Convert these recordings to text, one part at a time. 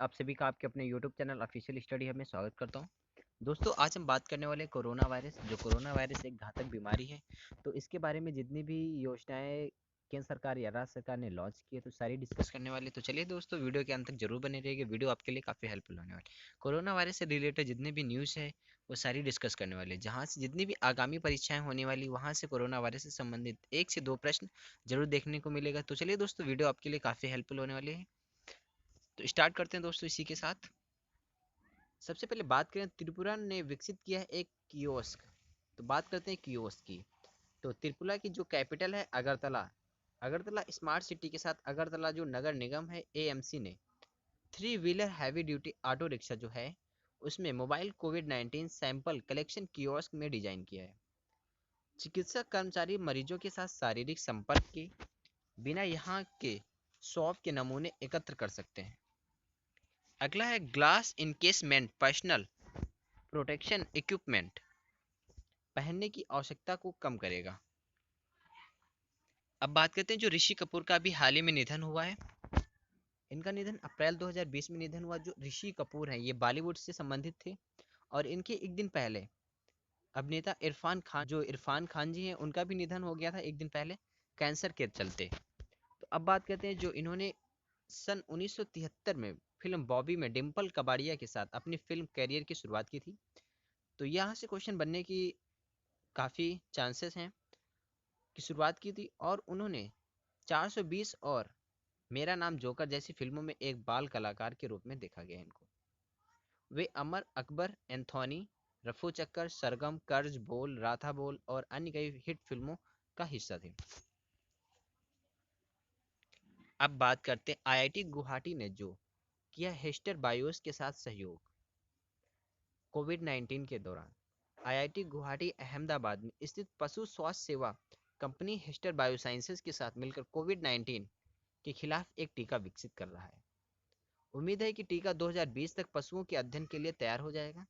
आप सभी का आपके अपने YouTube channel official study hub में स्वागत करता हूं। दोस्तों, आज हम बात करने वाले कोरोना वायरस। जो कोरोना वायरस एक घातक बीमारी है, तो इसके बारे में जितनी भी योजनाएं केंद्र सरकार या राज्य सरकार ने लॉन्च की है, तो सारी डिस्कस करने वाले। तो चलिए दोस्तों, वीडियो के अंत तक जरूर बने रहिएगा। वीडियो आपके लिए काफ़ी हेल्पफुल होने वाली। कोरोना वायरस से रिलेटेड जितने भी न्यूज़ है, वो सारी डिस्कस करने वाले। जहाँ से जितनी भी आगामी परीक्षाएं होने वाली, वहाँ से कोरोना वायरस से संबंधित 1 से 2 प्रश्न जरूर देखने को मिलेगा। तो चलिए दोस्तों, वीडियो आपके लिए काफ़ी हेल्पफुल होने वाली है। तो स्टार्ट करते हैं दोस्तों इसी के साथ। सबसे पहले बात करें, त्रिपुरा ने विकसित किया है एक कियोस्क। तो बात करते हैं कियोस्क की। तो त्रिपुरा की जो कैपिटल है अगरतला, अगरतला स्मार्ट सिटी के साथ अगरतला जो नगर निगम है एएमसी ने 3 wheeler heavy duty auto rickshaw जो है, उसमें मोबाइल कोविड-19 सैंपल कलेक्शन कियोस्क में डिजाइन किया है। चिकित्सा कर्मचारी मरीजों के साथ शारीरिक संपर्क के बिना यहाँ के स्वाब के नमूने एकत्र कर सकते हैं। अगला है glass encasement personal protection equipment पहनने की आवश्यकता को कम करेगा। अब बात करते हैं जो ऋषि कपूर का भी हाल ही में निधन हुआ है। इनका निधन अप्रैल 2020 में निधन हुआ। जो ऋषि कपूर हैं, ये बॉलीवुड से संबंधित थे और इनके एक दिन पहले अभिनेता इरफान खान, जो इरफान खान जी हैं, उनका भी निधन हो गया था एक दिन पहले कैंसर के चलते। तो अब बात करते हैं जो इन्होंने सन 1973 में फिल्म बॉबी में डिम्पल कबाड़िया के साथ अपनी फिल्म कैरियर की शुरुआत की थी। तो यहाँ से क्वेश्चन बनने की काफ़ी चांसेस हैं की शुरुआत की थी। और उन्होंने 420 और मेरा नाम जोकर जैसी फिल्मों में एक बाल कलाकार के रूप में देखा गया है इनको। वे अमर अकबर, एंथोनी, रफू चक्कर, सरगम, कर्ज बोल, राधा बोल और अन्य कई हिट फिल्मों का हिस्सा थे। अब बात करते हैं आईआईटी गुवाहाटी ने जो किया हेस्टर बायोस के साथ सहयोग कोविड-19 के दौरान। आईआईटी गुवाहाटी अहमदाबाद में स्थित पशु स्वास्थ्य सेवा कंपनी हेस्टर बायोसाइंसेज के साथ मिलकर कोविड-19 के खिलाफ एक टीका विकसित कर रहा है। उम्मीद है कि टीका 2020 तक पशुओं के अध्ययन के लिए तैयार हो जाएगा।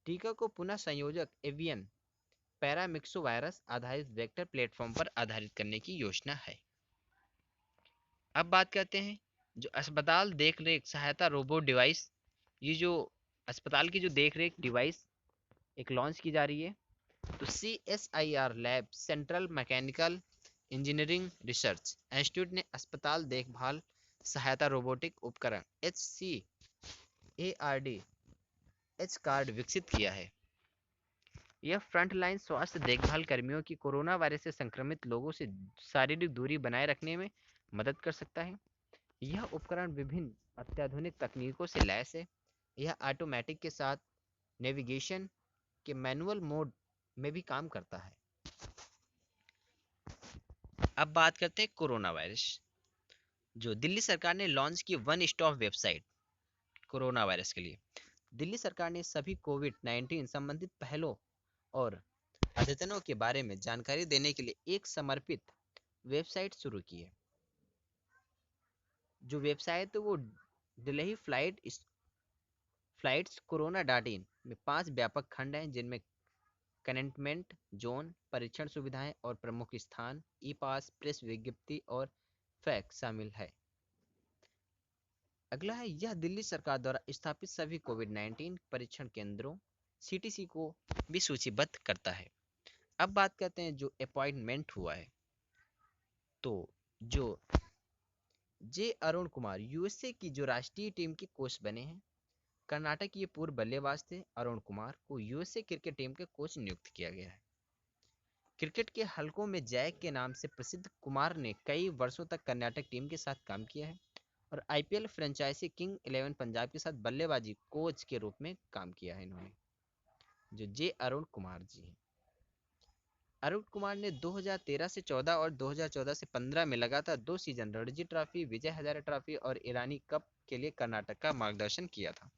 टीका को पुनः संयोजक एवियन पैरामिक्सोवायरस आधारित वेक्टर प्लेटफॉर्म पर आधारित करने की योजना है। अब बात करते हैं जो अस्पताल देख रेख सहायता रोबोट डिवाइस। ये जो अस्पताल की जो देख रेख डिवाइस एक लॉन्च की जा रही है। तो CSIR lab central mechanical engineering research institute ने अस्पताल देखभाल सहायता रोबोटिक उपकरण HCARD एच कार्ड विकसित किया है। यह फ्रंटलाइन स्वास्थ्य देखभाल कर्मियों की कोरोना वायरस से संक्रमित लोगों से शारीरिक दूरी बनाए रखने में मदद कर सकता है। यह उपकरण विभिन्न अत्याधुनिक तकनीकों से लैस है। यह ऑटोमेटिक के साथ नेविगेशन के मैनुअल मोड में भी काम करता है। अब बात करते हैं कोरोना वायरस। जो दिल्ली सरकार ने लॉन्च की one stop website corona virus के लिए। दिल्ली सरकार ने सभी कोविड-19 संबंधित पहलों और अद्यतनों के बारे में जानकारी देने के लिए एक समर्पित वेबसाइट शुरू की है। जो वेबसाइट है वो Delhi flights corona dot in में 5 व्यापक खंड हैं, जिनमें कंटेनमेंट जोन, परीक्षण सुविधाएं और प्रमुख स्थान, ई पास, प्रेस विज्ञप्ति और फैक्स शामिल है। अगला है, यह दिल्ली सरकार द्वारा स्थापित सभी कोविड-19 परीक्षण केंद्रों CTC को भी सूचीबद्ध करता है। अब बात करते हैं जो अपॉइंटमेंट हुआ है। तो जो जे अरुण कुमार यूएसए की जो राष्ट्रीय टीम के कोच बने हैं। कर्नाटक के पूर्व बल्लेबाज थे। अरुण कुमार को यूएसए क्रिकेट टीम के कोच नियुक्त किया गया है। क्रिकेट के हलकों में जैक के नाम से प्रसिद्ध कुमार ने कई वर्षों तक कर्नाटक टीम के साथ काम किया है और आईपीएल फ्रेंचाइजी किंग 11 पंजाब के साथ बल्लेबाजी कोच के रूप में काम किया है इन्होंने। जो जे अरुण कुमार जी हैं। अरुण कुमार ने 2013 से 14 और 2014 से 15 में लगातार 2 season Ranji trophy, Vijay Hazare trophy और ईरानी कप के लिए कर्नाटक का मार्गदर्शन किया था।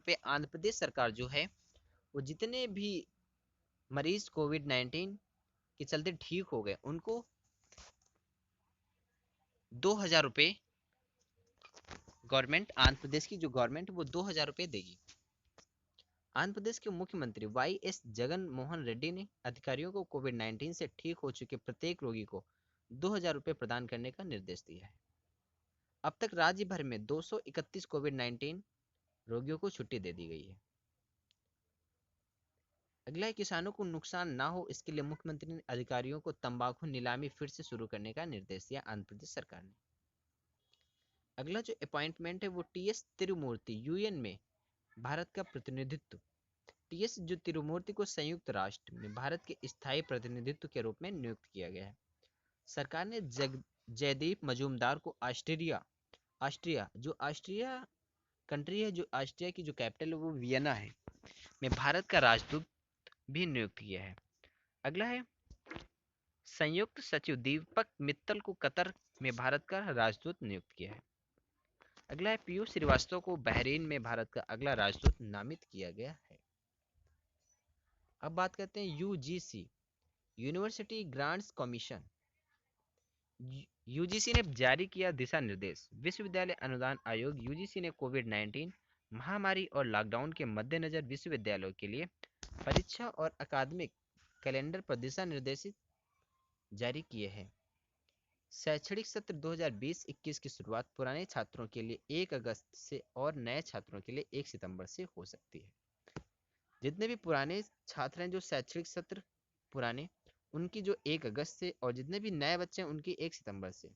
पे आंध्र प्रदेश सरकार जो है, वो जितने भी मरीज कोविड-19 के चलते ठीक हो गए, उनको 2000 रुपये गवर्नमेंट, आंध्र प्रदेश की जो गवर्नमेंट वो 2000 रुपये देगी। आंध्र प्रदेश के मुख्यमंत्री वाई.एस. जगन मोहन रेड्डी ने अधिकारियों को कोविड-19 से ठीक हो चुके प्रत्येक रोगी को 2000 रुपये प्रदान करने का निर्देश दिया है। अब तक राज्य भर में 231 कोविड-19 रोगियों को छुट्टी दे दी गई है। अगला है, किसानों को नुकसान ना हो इसके लिए मुख्यमंत्री ने अधिकारियों को तंबाकू नीलामी फिर से शुरू करने का निर्देश दिया आंध्र प्रदेश सरकार ने। अगला जो अपॉइंटमेंट है वो टीएस तिरुमूर्ति यूएन में भारत का प्रतिनिधित्व। टीएस जो तिरुमूर्ति को संयुक्त राष्ट्र में भारत के स्थायी प्रतिनिधित्व के रूप में नियुक्त किया गया है। सरकार ने जयदीप मजूमदार को ऑस्ट्रिया ऑस्ट्रिया जो ऑस्ट्रिया कंट्री है, जो ऑस्ट्रिया की जो कैपिटल है वो वियना है, में भारत का राजदूत भी नियुक्त किया है। अगला है, संयुक्त सचिव दीपक मित्तल को कतर में भारत का राजदूत नियुक्त किया है। अगला है, पीयूष श्रीवास्तव को बहरीन में भारत का अगला राजदूत नामित किया गया है। अब बात करते हैं UGC university grants commission. UGC ने जारी किया दिशा निर्देश। विश्वविद्यालय अनुदान आयोग यूजीसी ने कोविड-19 महामारी और लॉकडाउन के मद्देनजर विश्वविद्यालयों के लिए परीक्षा और अकादमिक कैलेंडर पर दिशा निर्देश जारी किए हैं। शैक्षणिक सत्र 2020-21 की शुरुआत पुराने छात्रों के लिए 1 अगस्त से और नए छात्रों के लिए 1 सितंबर से हो सकती है। जितने भी पुराने छात्र हैं जो शैक्षणिक सत्र पुराने, उनकी जो 1 अगस्त से, और जितने भी नए बच्चे हैं उनकी 1 सितंबर से।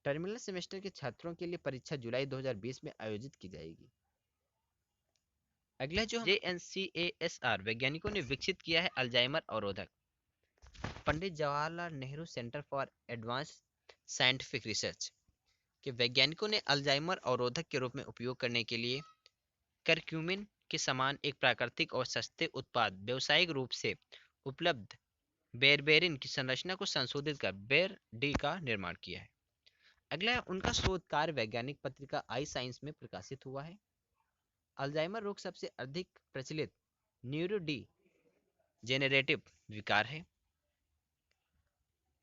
टर्मिनल सेमेस्टर के छात्रों के लिए परीक्षा जुलाई 2020 में आयोजित की जाएगी। अगला जो JNCASR वैज्ञानिकों ने विकसित किया है अल्जाइमर अवरोधक। Pandit Jawaharlal Nehru centre for advance scientific research के वैज्ञानिकों ने अल्जाइमर अवरोधक के रूप में उपयोग करने के लिए करक्यूमिन के समान एक प्राकृतिक और सस्ते उत्पाद व्यावसायिक रूप से उपलब्ध बेरबेरिन की संरचना को संशोधित कर बेर डी का निर्माण किया है। अगला है, उनका शोध कार्य वैज्ञानिक पत्रिका आई साइंस में प्रकाशित हुआ है। अल्जाइमर रोग सबसे अधिक प्रचलित न्यूरो जेनरेटिव विकार है।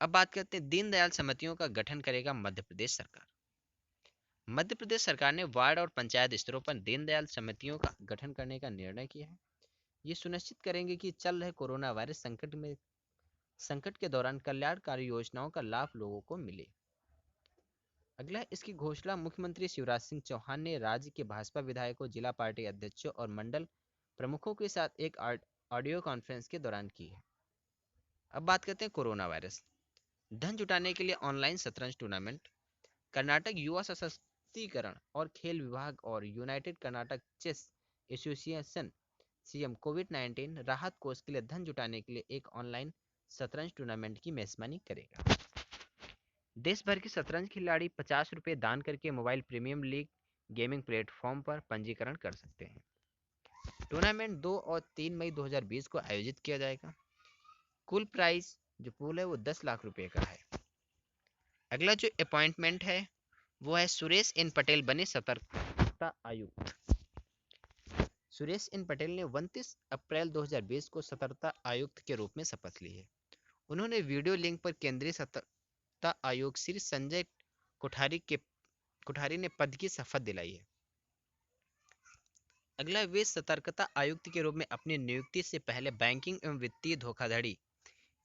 अब बात करते हैं, दीनदयाल समितियों का गठन करेगा मध्य प्रदेश सरकार। मध्य प्रदेश सरकार ने वार्ड और पंचायत स्तरों पर दीनदयाल समितियों का गठन करने का निर्णय किया है। ये सुनिश्चित करेंगे कि चल रहे कोरोना वायरस संकट के दौरान कल्याणकारी योजनाओं का लाभ लोगों को मिले। अगला, इसकी घोषणा मुख्यमंत्री शिवराज सिंह चौहान ने राज्य के भाजपा विधायकों, जिला पार्टी अध्यक्षों और मंडल प्रमुखों के साथ एक ऑडियो कॉन्फ्रेंस के दौरान की है। अब बात करते हैं कोरोना वायरस। धन जुटाने के लिए ऑनलाइन शतरंज टूर्नामेंट। कर्नाटक युवा सशक्तिकरण और खेल विभाग और united Karnataka chess association CM कोविड-19 राहत कोष के लिए धन जुटाने के लिए एक ऑनलाइन शतरंज टूर्नामेंट की मेजबानी करेगा। देश भर के शतरंज खिलाड़ी 50 रुपये दान करके mobile premium league gaming platform पर पंजीकरण कर सकते हैं। टूर्नामेंट 2 और 3 मई 2020 को आयोजित किया जाएगा। कुल प्राइस जो पूल है वो 10 लाख रुपए का है। अगला जो अपॉइंटमेंट है वो है, सुरेश एन पटेल बने सतर्कता आयुक्त। सुरेश एन पटेल ने 29 अप्रैल 2020 को सतर्कता आयुक्त के रूप में शपथ ली है। उन्होंने वीडियो लिंक पर केंद्रीय सतर्कता आयुक्त श्री संजय कोठारी ने पद की शपथ दिलाई है। अगला, वे सतर्कता आयुक्त के रूप में अपनी नियुक्ति से पहले बैंकिंग एवं वित्तीय धोखाधड़ी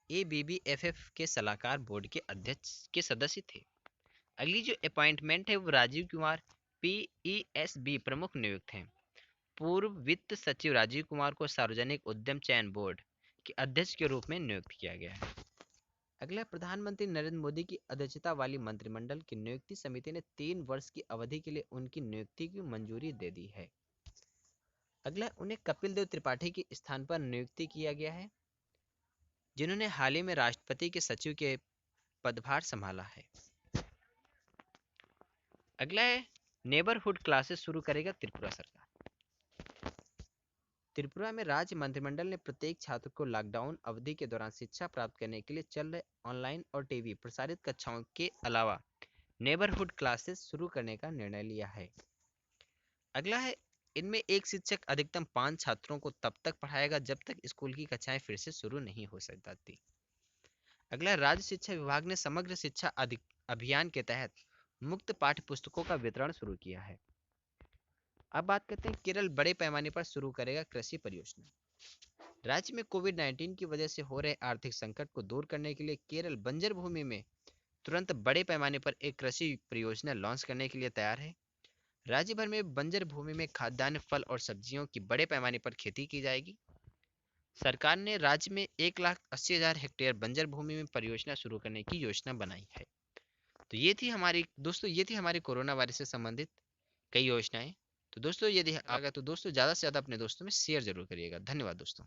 ABBFF के सलाहकार बोर्ड के अध्यक्ष के सदस्य थे। अगली जो अपॉइंटमेंट है वो राजीव कुमार PESB प्रमुख नियुक्त हैं। पूर्व वित्त सचिव राजीव कुमार को सार्वजनिक उद्यम चयन बोर्ड के अध्यक्ष के रूप में नियुक्त किया गया है। अगला, प्रधानमंत्री नरेंद्र मोदी की अध्यक्षता वाली मंत्रिमंडल की नियुक्ति समिति ने 3 वर्ष की अवधि के लिए उनकी नियुक्ति की मंजूरी दे दी है। अगला, उन्हें कपिल देव त्रिपाठी के स्थान पर नियुक्ति किया गया है, जिन्होंने हाल ही में राष्ट्रपति के सचिव के पदभार संभाला है। अगला है, नेबरहुड क्लासेस शुरू करेगा त्रिपुरा सरकार। त्रिपुरा में राज्य मंत्रिमंडल ने प्रत्येक छात्र को लॉकडाउन अवधि के दौरान शिक्षा प्राप्त करने के लिए चल रहे ऑनलाइन और टीवी प्रसारित कक्षाओं के अलावा नेबरहुड क्लासेस शुरू करने का निर्णय लिया है। अगला है, इनमें एक शिक्षक अधिकतम 5 छात्रों को तब तक पढ़ाएगा जब तक स्कूल की कक्षाएं फिर से शुरू नहीं हो सकती। अगला, राज्य शिक्षा विभाग ने समग्र शिक्षा अभियान के तहत मुफ्त पाठ्य पुस्तकों का वितरण शुरू किया है। अब बात करते हैं, केरल बड़े पैमाने पर शुरू करेगा कृषि परियोजना। राज्य में कोविड-19 की वजह से हो रहे आर्थिक संकट को दूर करने के लिए केरल बंजर भूमि में तुरंत बड़े पैमाने पर एक कृषि परियोजना लॉन्च करने के लिए तैयार है। राज्य भर में बंजर भूमि में खाद्यान्न, फल और सब्जियों की बड़े पैमाने पर खेती की जाएगी। सरकार ने राज्य में 1,80,000 हेक्टेयर बंजर भूमि में परियोजना शुरू करने की योजना बनाई है। तो ये थी हमारी दोस्तों, ये थी हमारी कोरोना वायरस से संबंधित कई योजनाएं। तो दोस्तों यदि लगा तो दोस्तों ज़्यादा से ज़्यादा अपने दोस्तों में शेयर जरूर करिएगा। धन्यवाद दोस्तों।